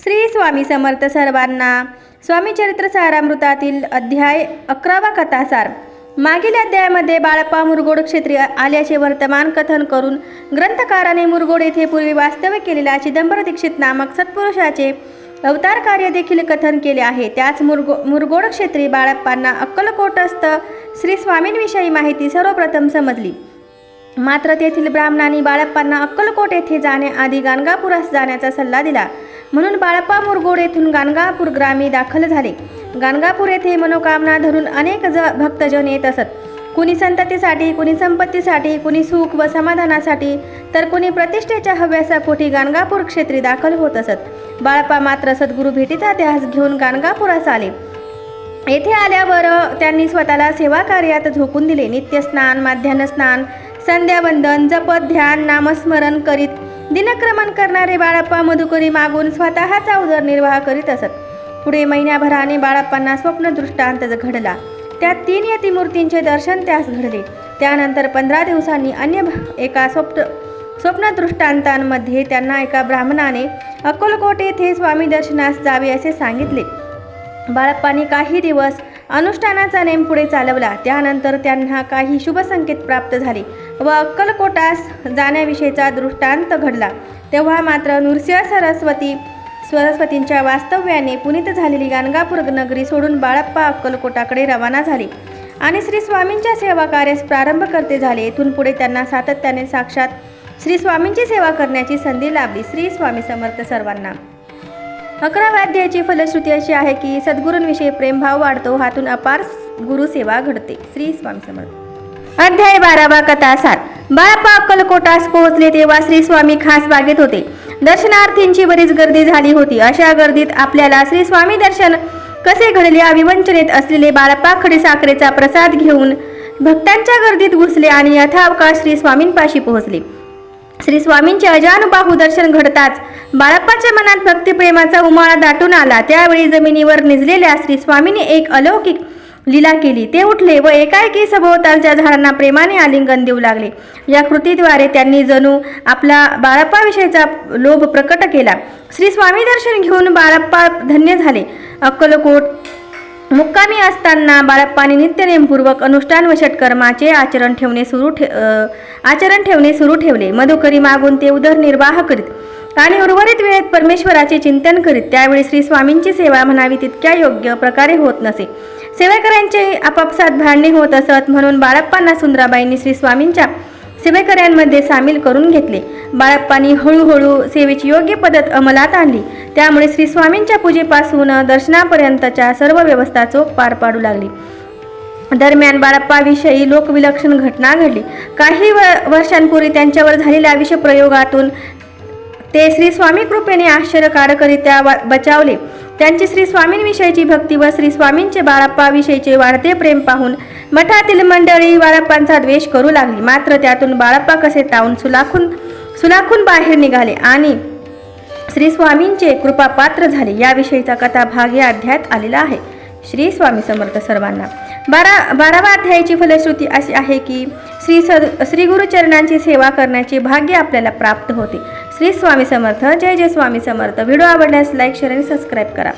श्री स्वामी समर्थ सर्वांना. स्वामी चरित्र सारामृतातील अध्याय 11वा कथासार. मागील अध्यायामध्ये बाळप्पा मुरगोड क्षेत्री आल्याचे वर्तमान कथन करून ग्रंथकाराने मुरगोड येथे पूर्वी वास्तव्य केलेल्या चिदंबर दीक्षित नामक सत्पुरुषाचे अवतार कार्य देखील कथन केले आहे. त्याच मुरगोड क्षेत्री बाळप्पांना अक्कलकोटस्थ श्री स्वामींविषयी माहिती सर्वप्रथम समजली. मात्र तेथील ब्राह्मणांनी बाळप्पांना अक्कलकोट येथे जाण्याआधी गाणगापुरास जाण्याचा सल्ला दिला. म्हणून बाळप्पा मुरगोड येथून गाणगापूर ग्रामी दाखल झाले. गाणगापूर येथे मनोकामना धरून अनेक भक्तजन येत असत. कुणी संततीसाठी, कुणी संपत्तीसाठी, कुणी सुख व समाधानासाठी, तर कुणी प्रतिष्ठेच्या हव्यासापोटी गाणगापूर क्षेत्री दाखल होत असत. बाळप्पा मात्र सद्गुरू भेटीचा ध्यास घेऊन गाणगापुरास आले. येथे आल्यावर त्यांनी स्वतःला सेवा कार्यात झोकून दिले. नित्य स्नान, माध्यान्ह स्नान, संध्यावंदन, जपत, ध्यान, नामस्मरण करीत दिनक्रमण करणारे बाळप्पा मधुकरी मागून स्वतःचा उदरनिर्वाह करीत असत. पुढे महिन्याभराने बाळप्पांना स्वप्न दृष्टांत घडला. त्यात 3 यतिमूर्तींचे दर्शन त्यास घडले. त्यानंतर 15 दिवसांनी अन्य एका स्वप्न दृष्टांतांमध्ये त्यांना एका ब्राह्मणाने अक्कलकोट येथे स्वामी दर्शनास जावे असे सांगितले. बाळप्पांनी काही दिवस अनुष्ठानाचा नेम पुढे चालवला. त्यानंतर त्यांना काही शुभ संकेत प्राप्त झाले व अक्कलकोटास जाण्याविषयीचा दृष्टांत घडला. तेव्हा मात्र नृसिंह सरस्वतींच्या वास्तव्याने पुनीत झालेली गाणगापूर नगरी सोडून बाळप्पा अक्कलकोटाकडे रवाना झाले आणि श्री स्वामींच्या सेवा कार्यास प्रारंभ करते झाले. येथून पुढे त्यांना सातत्याने साक्षात श्री स्वामींची सेवा करण्याची संधी लाभली. श्री स्वामी समर्थ सर्वांना. 11व्या अध्यायाची फलश्रुती अशी आहे की सद्गुरूंविषयी प्रेमभाव वाढतो, हातून अपार गुरुसेवा घडते. श्री स्वामी समर्थ. अध्याय 12वा कथासार. बाळप्पा अक्कलकोटास पोहोचले तेव्हा श्री स्वामी खास बागेत होते. दर्शनार्थींची बरीच गर्दी झाली होती. अशा गर्दीत आपल्याला श्री स्वामी दर्शन कसे घडले या विवंचनेत असलेले बाळप्पा खडीसाखरेचा प्रसाद घेऊन भक्तांच्या गर्दीत घुसले आणि यथावकाश श्री स्वामींपाशी पोहोचले. श्री स्वामींचे अजानुबाहू दर्शन घडताच बाळप्पाच्या मनात भक्तिप्रेमाचा उमाळा दाटून आला. त्यावेळी जमिनीवर निजलेल्या श्री स्वामींनी एक अलौकिक लीला केली. ते उठले व एकाएकी सभोवतालच्या झाडांना प्रेमाने आलिंगन देऊ लागले. या कृतीद्वारे त्यांनी जणू आपला बाळप्पाविषयीचा लोभ प्रकट केला. श्री स्वामी दर्शन घेऊन बाळप्पा धन्य झाले. अक्कलकोट मुक्कामी असताना बाळप्पांनी नित्यनेमपूर्वक अनुष्ठान व षटकर्माचे आचरण ठेवणे सुरू ठेवले. मधुकरी मागून ते उदरनिर्वाह करीत आणि उर्वरित वेळेत परमेश्वराचे चिंतन करीत. त्यावेळी श्री स्वामींची सेवा म्हणावी तितक्या योग्य प्रकारे होत नसे. सेवेकऱ्यांचे आपापसात भांडणे होत असत. म्हणून बाळप्पांना सुंदराबाईंनी श्री स्वामींच्या सेवेकऱ्यांमध्ये सामील करून घेतले. बाळप्पांनी हळूहळू सेवेची योग्य पद्धत अंमलात आणली. त्यामुळे श्री स्वामींच्या पूजेपासून दर्शनापर्यंतच्या सर्व व्यवस्था चोख पार पाडू लागली. दरम्यान बाळप्पाविषयी लोकविलक्षण घटना घडली. काही वर्षांपूर्वी त्यांच्यावर झालेल्या विषप्रयोगातून ते श्री स्वामी कृपेने आश्चर्यकारकरित्या बचावले. त्यांची श्री स्वामींविषयीची भक्ती व श्री स्वामींचे बाळप्पाविषयीचे वाढते प्रेम पाहून मठातील मंडळी बाळप्पांचा द्वेष करू लागली. मात्र त्यातून बाळप्पा कसे तावून सुलाखून बाहेर निघाले आणि श्री स्वामींचे कृपापात्र झाले याविषयीचा कथा भाग या अध्यायात आलेला आहे. श्री स्वामी समर्थ सर्वांना. 12व्या अध्यायाची फलश्रुती अशी आहे की श्री गुरुचरणांची सेवा करण्याचे भाग्य आपल्याला प्राप्त होते. श्री स्वामी समर्थ. जय जय स्वामी समर्थ. व्हिडिओ आवडल्यास लाईक, शेअर आणि सबस्क्राईब करा.